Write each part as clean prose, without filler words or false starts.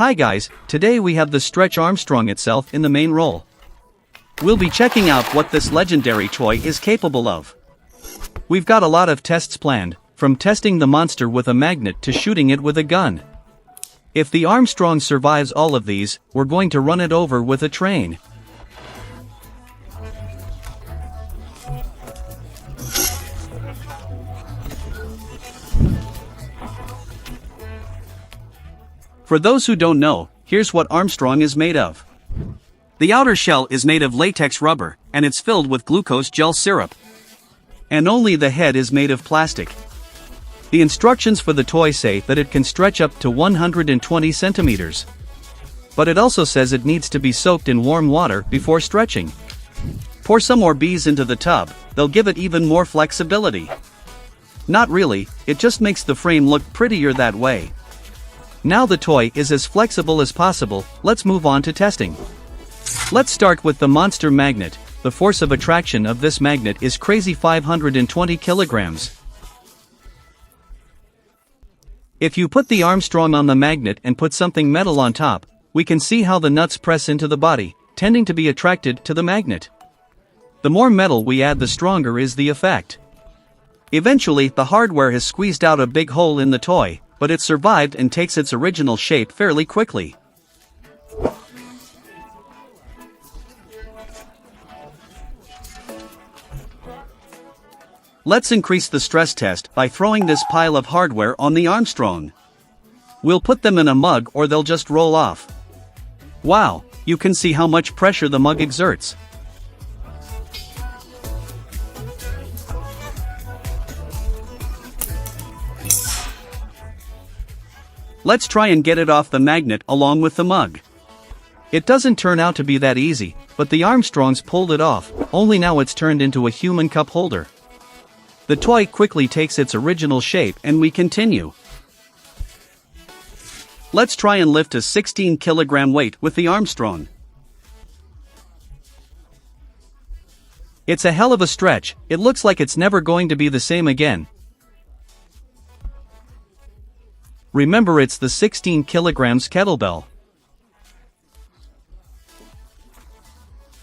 Hi guys, today we have the Stretch Armstrong itself in the main role. We'll be checking out what this legendary toy is capable of. We've got a lot of tests planned, from testing the monster with a magnet to shooting it with a gun. If the Armstrong survives all of these, we're going to run it over with a train. For those who don't know, here's what Armstrong is made of. The outer shell is made of latex rubber, and it's filled with glucose gel syrup. And only the head is made of plastic. The instructions for the toy say that it can stretch up to 120 centimeters. But it also says it needs to be soaked in warm water before stretching. Pour some more bees into the tub, they'll give it even more flexibility. Not really, it just makes the frame look prettier that way. Now the toy is as flexible as possible, let's move on to testing. Let's start with the monster magnet. The force of attraction of this magnet is crazy 520 kilograms. If you put the Armstrong on the magnet and put something metal on top, we can see how the nuts press into the body, tending to be attracted to the magnet. The more metal we add, the stronger is the effect. Eventually, the hardware has squeezed out a big hole in the toy, but it survived and takes its original shape fairly quickly. Let's increase the stress test by throwing this pile of hardware on the Armstrong. We'll put them in a mug or they'll just roll off. Wow, you can see how much pressure the mug exerts. Let's try and get it off the magnet along with the mug. It doesn't turn out to be that easy, but the Armstrongs pulled it off, only now it's turned into a human cup holder. The toy quickly takes its original shape and we continue. Let's try and lift a 16-kilogram weight with the Armstrong. It's a hell of a stretch, it looks like it's never going to be the same again. Remember, it's the 16 kilograms kettlebell.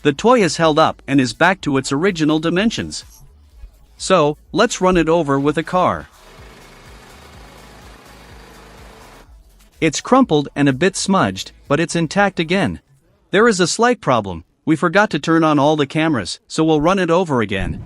The toy is held up and is back to its original dimensions. So, let's run it over with a car. It's crumpled and a bit smudged, but it's intact again. There is a slight problem, we forgot to turn on all the cameras, so we'll run it over again.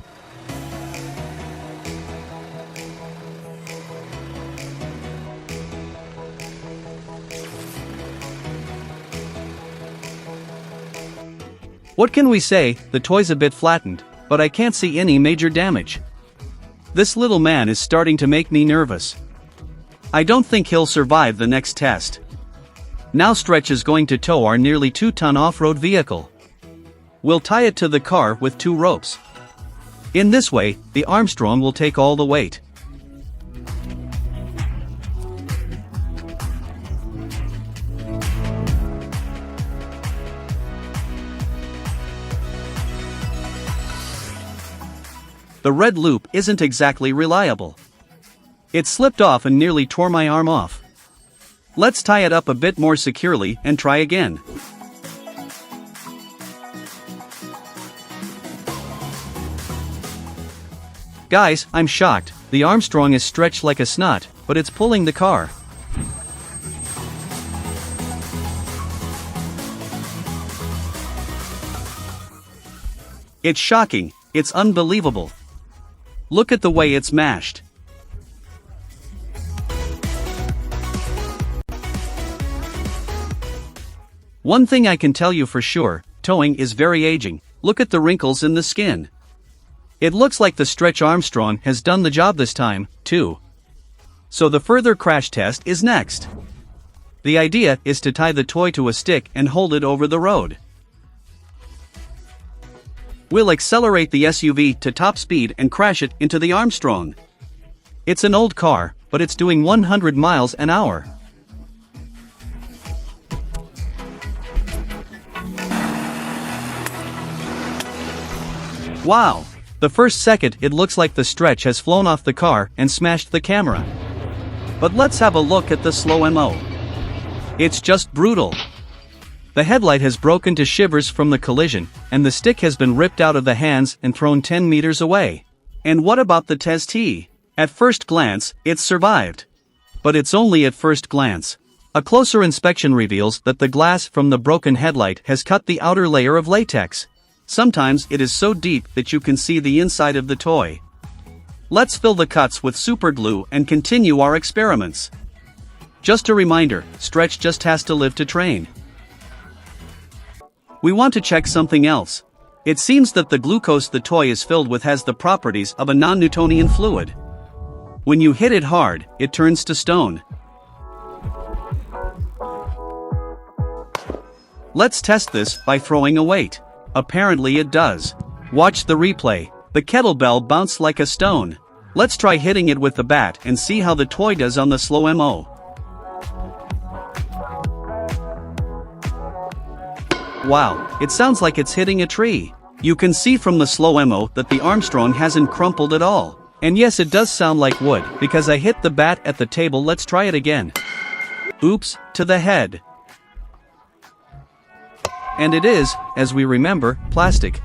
What can we say? The toy's a bit flattened, but I can't see any major damage. This little man is starting to make me nervous. I don't think he'll survive the next test. Now Stretch is going to tow our nearly 2-ton off-road vehicle. We'll tie it to the car with 2 ropes. In this way, the Armstrong will take all the weight. The red loop isn't exactly reliable. It slipped off and nearly tore my arm off. Let's tie it up a bit more securely and try again. Guys, I'm shocked. The Armstrong is stretched like a snot, but it's pulling the car. It's shocking, it's unbelievable. Look at the way it's mashed. One thing I can tell you for sure, towing is very aging. Look at the wrinkles in the skin. It looks like the Stretch Armstrong has done the job this time, too. So the further crash test is next. The idea is to tie the toy to a stick and hold it over the road. We'll accelerate the SUV to top speed and crash it into the Armstrong. It's an old car, but it's doing 100 miles an hour. Wow! The first second it looks like the Stretch has flown off the car and smashed the camera. But let's have a look at the slow-mo. It's just brutal. The headlight has broken to shivers from the collision, and the stick has been ripped out of the hands and thrown 10 meters away. And what about the testee? At first glance, it's survived. But it's only at first glance. A closer inspection reveals that the glass from the broken headlight has cut the outer layer of latex. Sometimes it is so deep that you can see the inside of the toy. Let's fill the cuts with superglue and continue our experiments. Just a reminder, Stretch just has to live to train. We want to check something else. It seems that the glucose the toy is filled with has the properties of a non-Newtonian fluid. When you hit it hard, it turns to stone. Let's test this by throwing a weight. Apparently it does. Watch the replay. The kettlebell bounced like a stone. Let's try hitting it with the bat and see how the toy does on the slow mo. Wow, it sounds like it's hitting a tree. You can see from the slow mo that the Armstrong hasn't crumpled at all. And yes, it does sound like wood, because I hit the bat at the table. Let's try it again. Oops, to the head. And it is, as we remember, plastic.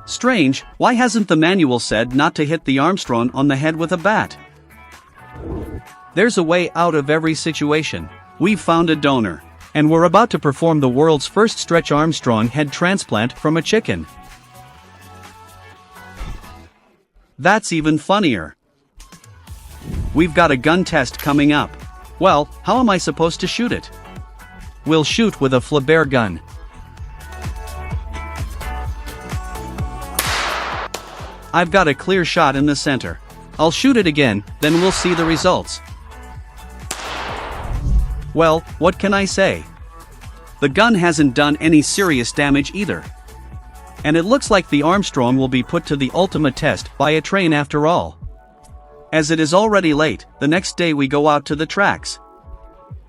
Strange, why hasn't the manual said not to hit the Armstrong on the head with a bat? There's a way out of every situation. We've found a donor. And we're about to perform the world's first Stretch Armstrong head transplant from a chicken. That's even funnier. We've got a gun test coming up. Well, how am I supposed to shoot it? We'll shoot with a Flabert gun. I've got a clear shot in the center. I'll shoot it again, then we'll see the results. Well, what can I say? The gun hasn't done any serious damage either. And it looks like the Armstrong will be put to the ultimate test by a train after all. As it is already late, the next day we go out to the tracks.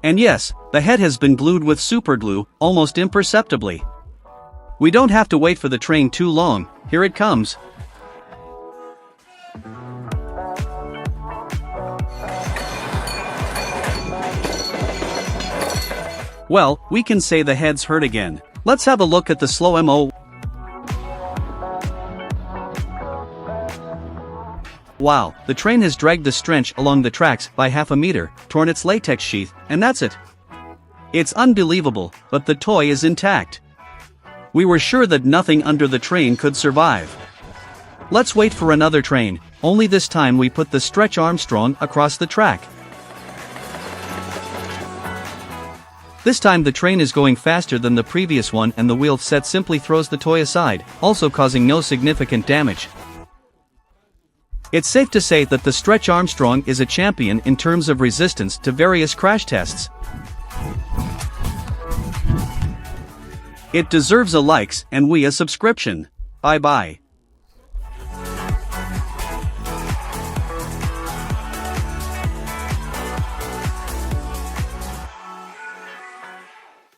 And yes, the head has been glued with superglue, almost imperceptibly. We don't have to wait for the train too long. Here it comes. Well, we can say the head's hurt again. Let's have a look at the slow mo. Wow, the train has dragged the Stretch along the tracks by half a meter, torn its latex sheath, and that's it. It's unbelievable, but the toy is intact. We were sure that nothing under the train could survive. Let's wait for another train, only this time we put the Stretch Armstrong across the track. This time the train is going faster than the previous one and the wheel set simply throws the toy aside, also causing no significant damage. It's safe to say that the Stretch Armstrong is a champion in terms of resistance to various crash tests. It deserves a likes and we a subscription. Bye bye.